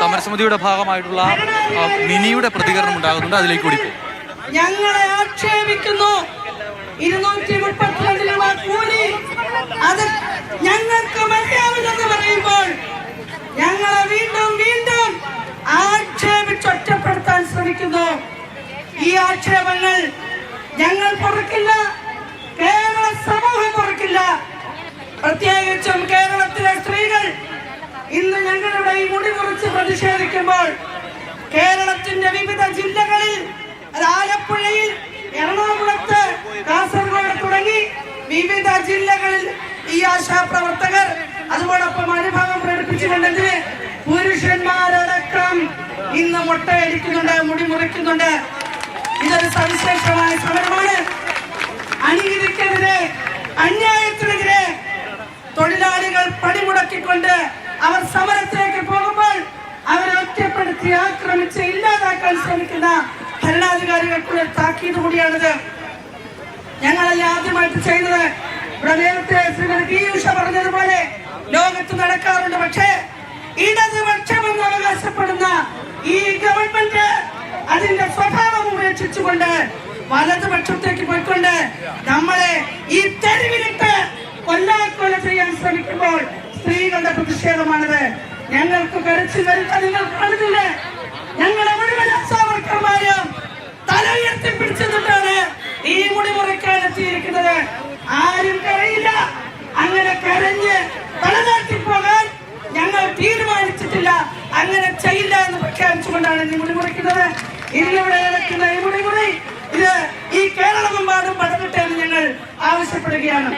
സമരസമിതിയുടെ ഭാഗമായിട്ടുള്ള മിനിയുടെ പ്രതികരണം ഉണ്ടാകുന്നുണ്ട്. അതിലേക്ക് കൂടി ഞങ്ങളെ ആക്ഷേപിക്കുന്നു. 232 രൂപ കൂലി അത് ഞങ്ങൾക്ക് മതിയാവില്ലെന്ന് പറയുമ്പോൾ ഞങ്ങളെ വീണ്ടും വീണ്ടും ആക്ഷേപിച്ചൊറ്റപ്പെടുത്താൻ ശ്രമിക്കുന്നു. ഈ ആക്ഷേപങ്ങൾ ഞങ്ങൾ പൊറുക്കില്ല, കേരള സമൂഹം പൊറുക്കില്ല. പ്രത്യേകിച്ചും കേരളത്തിലെ സ്ത്രീകൾ ഇന്ന് ഞങ്ങളുടെ ഈ മുടി മുറിച്ച് പ്രതിഷേധിക്കുമ്പോൾ കേരളത്തിന്റെ വിവിധ ജില്ലകളിൽ, ആലപ്പുഴയിൽ, എറണാകുളത്ത്, കാസർഗോഡ് തുടങ്ങി വിവിധ ജില്ലകളിൽ ഈ ആശാപ്രവർത്തകർ അതോടൊപ്പം അനുഭവം പ്രകടിപ്പിച്ചിട്ടുണ്ടെങ്കിൽ പുരുഷന്മാരടക്കം ഇന്ന് മുട്ടയടിക്കുന്നുണ്ട്, മുടി മുറിക്കുന്നുണ്ട്. ഇതൊരു സവിശേഷമായ സമരമാണ്. അനീതിക്കെതിരെ, അന്യായത്തിനെതിരെ തൊഴിലാളികൾ പണിമുടക്കിക്കൊണ്ട് അവർ സമരത്തിലേക്ക് പോകുമ്പോൾ അവരെ ഒറ്റപ്പെടുത്തി ആക്രമിച്ച് ഇല്ലാതാക്കാൻ ശ്രമിക്കുന്ന ഭരണാധികാരികൾക്കുള്ള താക്കീത് കൂടിയാണിത്. ഞങ്ങളല്ല ആദ്യമായിട്ട് ചെയ്തത്. ഇവിടെ നേരത്തെ ശ്രീമതി പി ഉഷ പറഞ്ഞതുപോലെ ലോകത്ത് നടക്കാറുണ്ട്. പക്ഷേ ഇടതുപക്ഷമെന്ന് അവകാശപ്പെടുന്ന ഈ ഗവൺമെന്റ് അതിന്റെ സ്വഭാവം ഉപേക്ഷിച്ചുകൊണ്ട് വലതുപക്ഷത്തേക്ക് പോയിക്കൊണ്ട് നമ്മളെ ഈ തെരുവിലിട്ട് കൊല്ലാക്കൊല ചെയ്യാൻ ശ്രമിക്കുമ്പോൾ സ്ത്രീകളുടെ പ്രതിഷേധമാണിത്. ഞങ്ങൾക്ക് കരച്ചു വരുത്താൻ നിങ്ങൾ കാണുന്നില്ലേ? ഞങ്ങളെ മുഴുവൻ ആശാവർക്കർമാരും തല ഉയർത്തിപ്പിടിച്ചിട്ടാണ് ഈ മുടി മുറിക്കാൻ എത്തിയിരിക്കുന്നത്. ആരും കരയില്ല. അങ്ങനെ കരഞ്ഞ് തലതാഴ്ത്തി പോകാൻ ഞങ്ങൾ തീരുമാനിച്ചിട്ടില്ല. അങ്ങനെ ചെയ്യില്ല എന്ന് പ്രഖ്യാപിച്ചുകൊണ്ടാണ് ഈ മുടി മുറിക്കുന്നത്. ഇന്നിവിടെ നടക്കുന്ന ഈ മുടി മുറി ഇത് ഈ കേരളമെമ്പാടും പടരട്ടെ എന്ന് ഞങ്ങൾ ആവശ്യപ്പെടുകയാണ്.